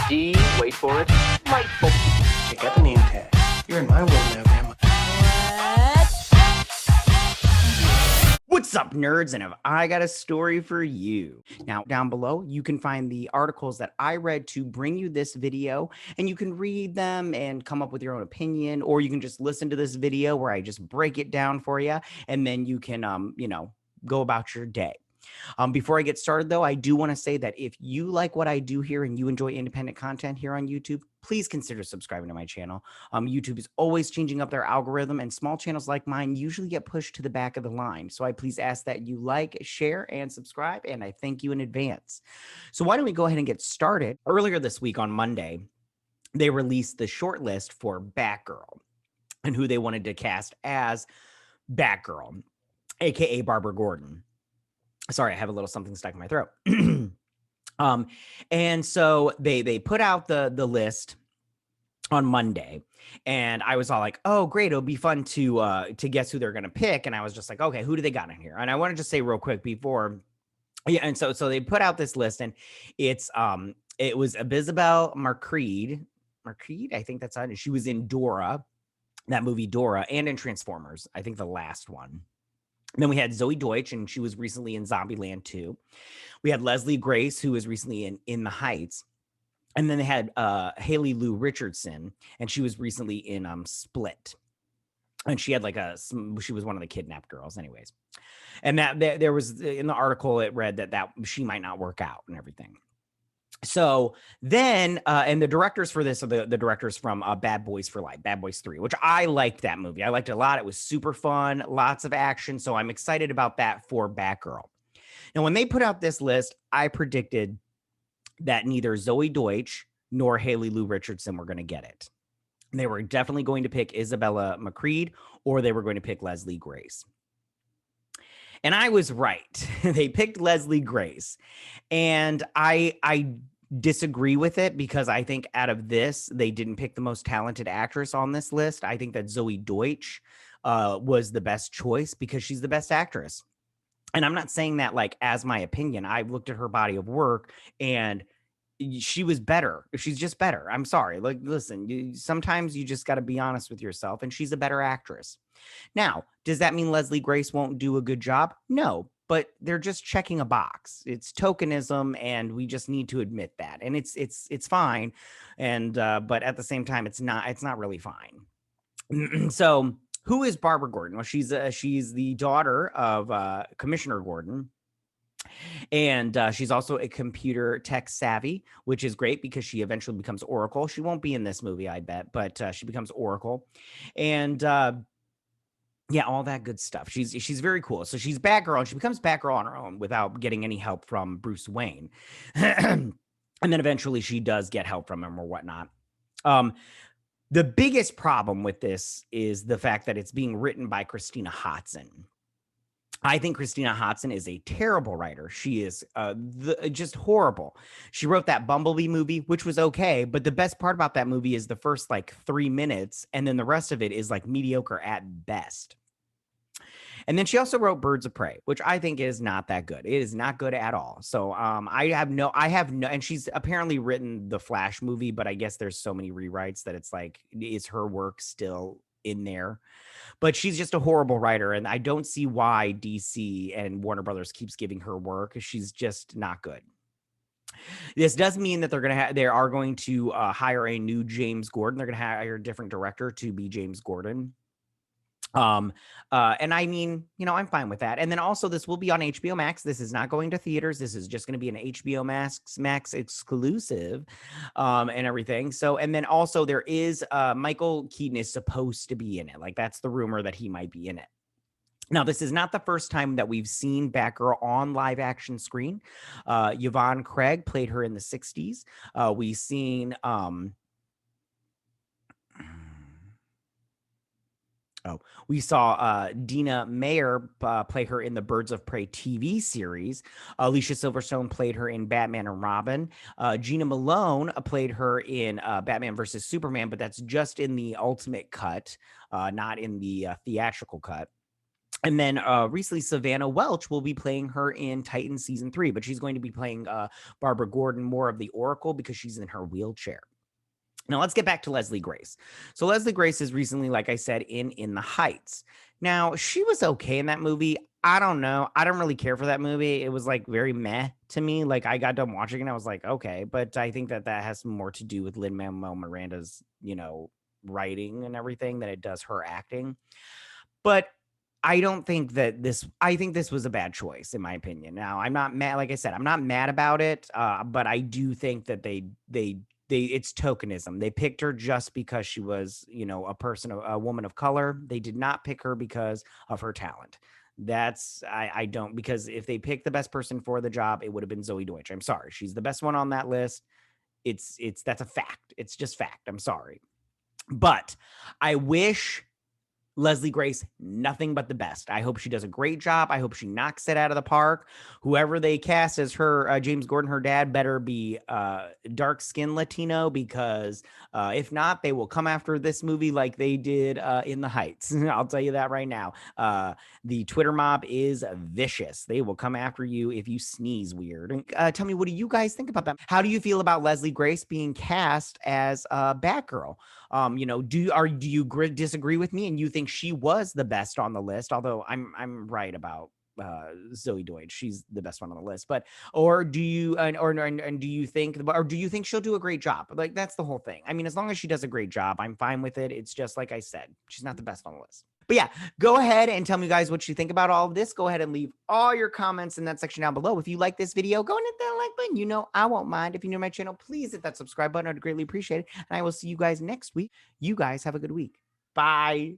D, wait for it, light bulb. Check out the name tag. You're in my world now, Grandma. What's up, nerds? And have I got a story for you. Now, down below, you can find the articles that I read to bring you this video, and you can read them and come up with your own opinion, or you can just listen to this video where I just break it down for you, and then you can, go about your day. Before I get started, though, I do want to say that if you like what I do here and you enjoy independent content here on YouTube, please consider subscribing to my channel. YouTube is always changing up their algorithm, and small channels like mine usually get pushed to the back of the line. So I please ask that you like, share, and subscribe, and I thank you in advance. So why don't we go ahead and get started? Earlier this week on Monday, they released the shortlist for Batgirl and who they wanted to cast as Batgirl, aka Barbara Gordon. Sorry, I have a little something stuck in my throat. And so they put out the list on Monday, and I was all like, "Oh, great! It'll be fun to guess who they're gonna pick." And I was just like, "Okay, who do they got in here?" And I want to just say real quick before, yeah. And so they put out this list, and it was Isabel Marcreed, I think that's it. She was in Dora, that movie Dora, and in Transformers, I think the last one. And then we had Zoe Deutsch, and she was recently in Zombieland 2. We had Leslie Grace, who was recently in The Heights. And then they had Haley Lou Richardson, and she was recently in Split. And she had she was one of the kidnapped girls anyways. And that there was, in the article, it read that she might not work out and everything. So then, and the directors for this are the directors from Bad Boys for Life, Bad Boys 3, which I liked that movie. I liked it a lot. It was super fun, lots of action. So I'm excited about that for Batgirl. Now, when they put out this list, I predicted that neither Zoe Deutsch nor Haley Lou Richardson were going to get it. They were definitely going to pick Isabella Marcreed, or they were going to pick Leslie Grace. And I was right. They picked Leslie Grace. And I disagree with it because I think out of this, they didn't pick the most talented actress on this list. I think that Zoe Deutsch was the best choice because she's the best actress. And I'm not saying that like as my opinion. I've looked at her body of work and she was better. She's just better. I'm sorry. Like, listen, sometimes you just got to be honest with yourself, and she's a better actress. Now, does that mean Leslie Grace won't do a good job? No, but they're just checking a box. It's tokenism, and we just need to admit that. And it's fine. And but at the same time, it's not really fine. So who is Barbara Gordon? Well, she's the daughter of Commissioner Gordon. And she's also a computer tech savvy, which is great because she eventually becomes Oracle. She won't be in this movie, I bet, but she becomes Oracle. And yeah, all that good stuff. She's very cool. So she's Batgirl, and she becomes Batgirl on her own without getting any help from Bruce Wayne. And then eventually she does get help from him or whatnot. The biggest problem with this is the fact that it's being written by Christina Hodson. I think Christina Hodson is a terrible writer. She is just horrible. She wrote that Bumblebee movie, which was okay, but the best part about that movie is the first 3 minutes, and then the rest of it is mediocre at best. And then she also wrote Birds of Prey, which I think is not that good. It is not good at all. So I have no, and she's apparently written the Flash movie, but I guess there's so many rewrites that it's is her work still in there? But she's just a horrible writer, and I don't see why DC and Warner Brothers keeps giving her work. She's just not good. This does mean that they are going to hire a new James Gordon. They're going to hire a different director to be James Gordon. And I mean, I'm fine with that. And then also this will be on HBO Max. This is not going to theaters. This is just going to be an HBO Max exclusive, and everything. So, and then also there is, Michael Keaton is supposed to be in it. That's the rumor that he might be in it. Now, this is not the first time that we've seen Batgirl on live action screen. Yvonne Craig played her in the 60s. We've seen, we saw Dina Meyer play her in the Birds of Prey TV series. Alicia Silverstone played her in Batman and Robin. Gina Malone played her in Batman versus Superman, but that's just in the Ultimate cut, not in the theatrical cut. And then recently, Savannah Welch will be playing her in Titans season 3, but she's going to be playing Barbara Gordon, more of the Oracle, because she's in her wheelchair. Now let's get back to Leslie Grace. So Leslie Grace is recently, like I said, in the Heights. Now she was okay in that movie. I don't know. I don't really care for that movie. It was like very meh to me. Like I got done watching and I was like, okay, but I think that has more to do with Lin-Manuel Miranda's, writing and everything than it does her acting. But I don't think that I think this was a bad choice in my opinion. Now, I'm not mad, like I said, I'm not mad about it, but I do think that they it's tokenism. They picked her just because she was, a woman of color. They did not pick her because of her talent. That's I don't, because if they picked the best person for the job, it would have been Zoe Deutsch. I'm sorry. She's the best one on that list. That's a fact. It's just fact. I'm sorry. But I wish Leslie Grace nothing but the best. I hope she does a great job. I hope she knocks it out of the park. Whoever they cast as her, James Gordon, her dad, better be dark skin Latino, because if not, they will come after this movie like they did in The Heights. I'll tell you that right now. The Twitter mob is vicious. They will come after you if you sneeze weird. Tell me, what do you guys think about that? How do you feel about Leslie Grace being cast as Batgirl? Do you disagree with me and you think she was the best on the list? Although I'm right about Zoe Deutsch, she's the best one on the list. But or do you and do you think, or do you think she'll do a great job? Like that's the whole thing. I mean, as long as she does a great job, I'm fine with it. It's just like I said, she's not the best on the list. But yeah, go ahead and tell me, guys, what you think about all of this. Go ahead and leave all your comments in that section down below. If you like this video, go and hit that like button. I won't mind. If you're new to my channel, please hit that subscribe button. I'd greatly appreciate it. And I will see you guys next week. You guys have a good week. Bye.